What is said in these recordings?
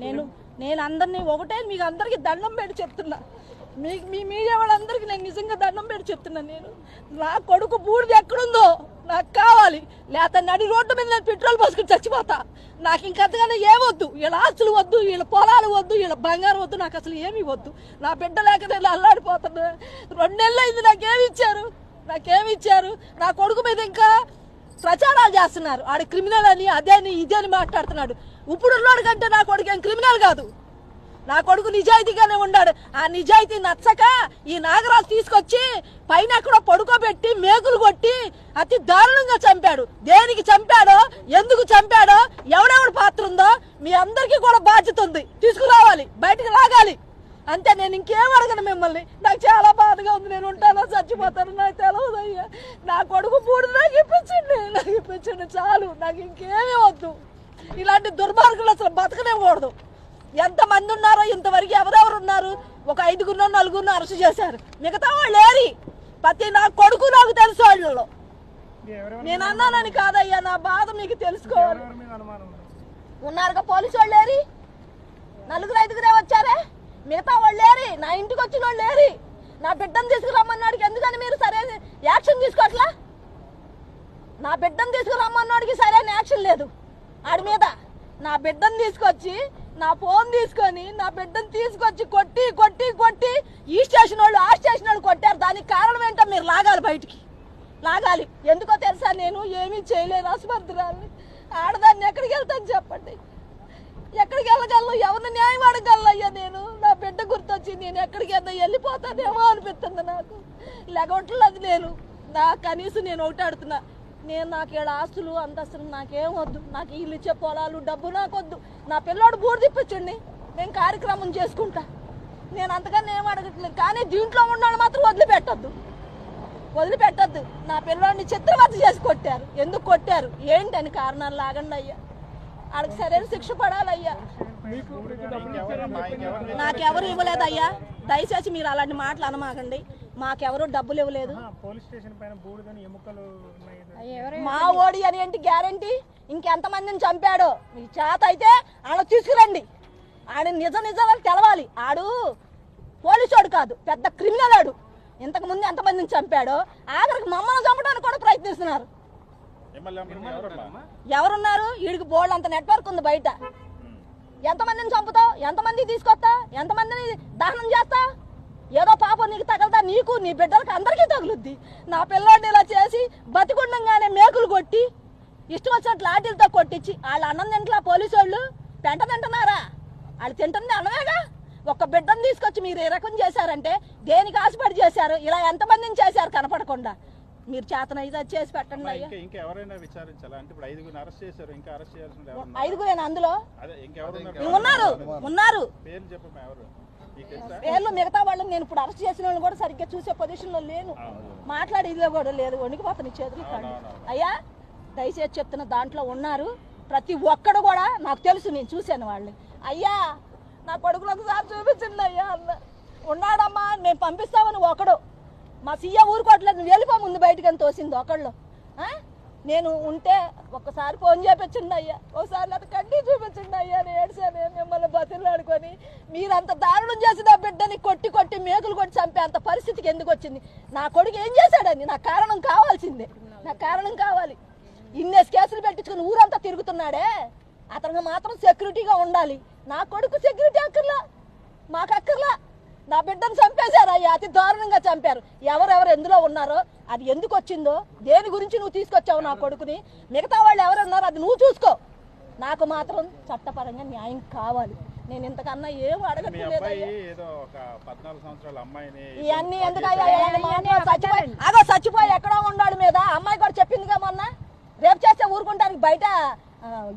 నేను అందరినీ ఒకటే మీకు అందరికీ దండం పెట్టి చెప్తున్నా. మీ మీడియా వాళ్ళందరికీ నేను నిజంగా దండం పెట్టి చెప్తున్నాను. నేను నా కొడుకు బూడిద ఎక్కడుందో నాకు కావాలి, లేకపోతే నడి రోడ్డు మీద నేను పెట్రోల్ పోసుకుని చచ్చిపోతా. నాకు ఇంకంతగానే ఏమొద్దు, వీళ్ళ ఆస్తులు వద్దు, వీళ్ళ పొలాలు వద్దు, వీళ్ళ బంగారం వద్దు, నాకు అసలు ఏమీ వద్దు. నా బిడ్డ లేక నేను అల్లాడిపోతున్నా. 2 నెలలు అయింది. నాకేమి ఇచ్చారు? నా కొడుకు మీద ఇంకా ప్రచారాలు చేస్తున్నారు. ఆడ క్రిమినల్ అని అదేని ఇదేని మాట్లాడుతున్నాడు. ఇప్పుడు ఉన్నోడు కంటే నా కొడుకు ఏం క్రిమినల్ కాదు. నా కొడుకు నిజాయితీగానే ఉన్నాడు. ఆ నిజాయితీ నచ్చక ఈ నాగరాజు తీసుకొచ్చి పైన ఎక్కడో పడుకోబెట్టి మేకులు కొట్టి అతి దారుణంగా చంపాడు. దేనికి చంపాడో, ఎందుకు చంపాడో, ఎవడెవడు పాత్ర ఉందో మీ అందరికీ కూడా బాధ్యత ఉంది. తీసుకురావాలి, బయటకు లాగాలి. అంతే. నేను ఇంకేం అడగను మిమ్మల్ని. నాకు చాలా బాధగా ఉంది. నేను ఉంటానో చచ్చిపోతాను నాకు తెలియదు అయ్యా. నా కొడుకు బూడిద నాకు ఇప్పించండి చాలు. నాకు ఇంకేమీ వద్దు. ఇలాంటి దుర్మార్గులు అసలు బతకనేకూడదు. ఎంతమంది ఉన్నారో ఇంతవరకు ఎవరెవరు ఉన్నారు? ఒక 5గురినో 4గురినో అరెస్ట్ చేశారు. మిగతా వాళ్ళు ఏరి ప్రతి నా కొడుకు నాకు తెలుసు. వాళ్ళలో నేను అన్నానని కాదయ్యా, నా బాధ మీకు తెలుసుకోవాలి. ఉన్నారుగా పోలీసు వాళ్ళు ఏరి, 4-5గురే వచ్చారే. మిగతా వాళ్ళు ఏరి, నా ఇంటికి వచ్చిన వాళ్ళు ఏరి. నా బిడ్డను తీసుకురమ్మన్నాడికి ఎందుకని మీరు సరైన యాక్షన్ తీసుకోవట్లా? నా బిడ్డను తీసుకురమ్మన్నాడికి సరైన యాక్షన్ లేదు ఆడి మీద. నా బిడ్డను తీసుకొచ్చి, నా ఫోన్ తీసుకొని, నా బిడ్డను తీసుకొచ్చి కొట్టి కొట్టి కొట్టి ఈ స్టేషన్ వాళ్ళు ఆ స్టేషన్ వాళ్ళు కొట్టారు. దానికి కారణం ఏంటో మీరు లాగాలి, బయటికి లాగాలి. ఎందుకో తెలుసా? నేను ఏమీ చేయలేను, అస్మర్థురాలని. ఆడదాన్ని ఎక్కడికి వెళ్తాను చెప్పండి? ఎక్కడికి వెళ్ళగలను? ఎవరిని న్యాయం అడగలను అయ్యా? నేను నా బిడ్డ గుర్తొచ్చి నేను ఎక్కడికి వెళ్ళిపోతానేమో అనిపిస్తుంది నాకు. లేకపోవట్లేదు. నేను కనీసం నేను ఒకటి అడుగుతున్నా. నాకు ఏడు ఆస్తులు అంతస్తులు నాకేం వద్దు. నాకు ఇల్లు ఇచ్చే పొలాలు డబ్బు నాకొద్దు. నా పిల్లోడు బూడి తిప్పించండి, నేను కార్యక్రమం చేసుకుంటా. నేను అంతకన్నా ఏం అడగట్లేదు. కానీ దీంట్లో ఉన్నాడు మాత్రం వదిలిపెట్టద్దు. నా పిల్లోడిని చిత్రవత చేసి కొట్టారు. ఎందుకు కొట్టారు ఏంటని కారణాలు లాగండి అయ్యా. వాళ్ళకి సరైన శిక్ష పడాలయ్యా. నాకెవరు ఇవ్వలేదయ్యా. దయచేసి మీరు అలాంటి మాటలు అనమాకండి. మాకెవరు డబ్బులు ఇవ్వలేదు. మా ఓడి అని ఏంటి గ్యారంటీ? ఇంకెంతమందిని చంపాడో మీకు చేత అయితే ఆడ తీసుకురండి. ఆడ నిజాలు తెలవాలి. ఆడు పోలీసోడు కాదు, పెద్ద క్రిమినల్. ఆడు ఇంతకు ముందు ఎంతమందిని చంపాడో ఆఖరికి మమ్మల్ని చంపడానికి కూడా ప్రయత్నిస్తున్నారు. ఎవరున్నారు? వీడికి బోర్డు అంత నెట్వర్క్ ఉంది బయట. ఎంతమందిని చంపుతావు? ఎంతమందిని తీసుకొస్తావు? ఎంతమందిని దహనం చేస్తావు? ఏదో పాపం నీకు తగలదా? నీకు, నీ బిడ్డలకు అందరికీ తగులుద్ది. నా పిల్లాడిని ఇలా చేసి బతికుండంగానే మేకులు కొట్టి ఇష్టం వచ్చినట్లు లాఠీలతో కొట్టించి వాళ్ళ అన్నం తింటలా పోలీసు వాళ్ళు పెంట తింటున్నారా? వాళ్ళు తింటుంది అన్నమేగా. ఒక్క బిడ్డను తీసుకొచ్చి మీరు ఏ రకం చేశారంటే దేనికి ఆశపడి చేశారు? ఇలా ఎంతమందిని చేశారు కనపడకుండా? మీరు చేతన చేసి పెట్టండి అయ్యా. ఐదుగురేనా అందులో? ఉన్నారు పేర్లు. మిగతా వాళ్ళని నేను ఇప్పుడు అరెస్ట్ చేసిన వాళ్ళని కూడా సరిగ్గా చూసే పొజిషన్ లో లేను. మాట్లాడి ఇదిలో కూడా లేదు. వణికిపోతాను చేతులు కాదు అయ్యా. దయచేసి చెప్తున్న దాంట్లో ఉన్నారు ప్రతి ఒక్కడు కూడా. నాకు తెలుసు, నేను చూశాను వాళ్ళని. అయ్యా నా కొడుకులు ఒకసారి చూపించండి అయ్యా అన్న. ఉన్నాడమ్మా మేము పంపిస్తామని ఒకడు. మా సీఏ ఊరుకోవట్లేదు, నువ్వు వెళ్ళిపో ముందు బయటకు అని తోసింది ఒకళ్ళు. నేను ఉంటే ఒక్కసారి ఫోన్ చేపించండి అయ్యా, ఒకసారి అది కడ్డీ చూపించండి అయ్యా. నేను ఏడ్చాను మిమ్మల్ని బతిలాడుకొని. మీరంత దారుణం చేసి నా బిడ్డని కొట్టి కొట్టి మేకులు కొట్టి చంపే అంత పరిస్థితికి ఎందుకు వచ్చింది? నా కొడుకు ఏం చేశాడని నాకు కారణం కావాల్సిందే. నాకు కారణం కావాలి. ఇన్నేసి కేసులు పెట్టించుకుని ఊరంతా తిరుగుతున్నాడే, అతనికి మాత్రం సెక్యూరిటీగా ఉండాలి. నా కొడుకు సెక్యూరిటీ అక్కర్లా, మాకు అక్కర్లా. నా బిడ్డను చంపేశారు అయ్యా, అతి దారుణంగా చంపారు. ఎవరెవరు ఎందులో ఉన్నారో, అది ఎందుకు వచ్చిందో, దేని గురించి నువ్వు తీసుకొచ్చావు నా కొడుకుని, మిగతా వాళ్ళు ఎవరున్నారో అది నువ్వు చూసుకో. నాకు మాత్రం చట్టపరంగా న్యాయం కావాలి. నేను ఇంతకన్నా ఏం అడగట్లేదు. ఇవన్నీ ఎందుకయ్యా? చచ్చిపోయి ఎక్కడో ఉన్నాడు మీద అమ్మాయి కూడా చెప్పిందిగా మొన్న. రేపు చేస్తే ఊరుకుంటానికి బయట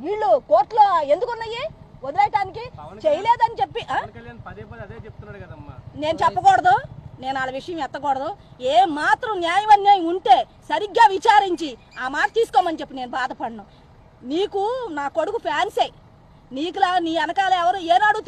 వీళ్ళు కోర్టులో ఎందుకున్నాయి? వదిలేయటానికి చేయలేదని చెప్పి నేను చెప్పకూడదు. నేను వాళ్ళ విషయం ఎత్తకూడదు. ఏ మాత్రం న్యాయం అన్యాయం ఉంటే సరిగ్గా విచారించి ఆ మాట తీసుకోమని చెప్పి నేను బాధపడను. నీకు నా కొడుకు ఫ్యాన్సే. నీకులా నీ వెనకాల ఎవరు ఏనాడు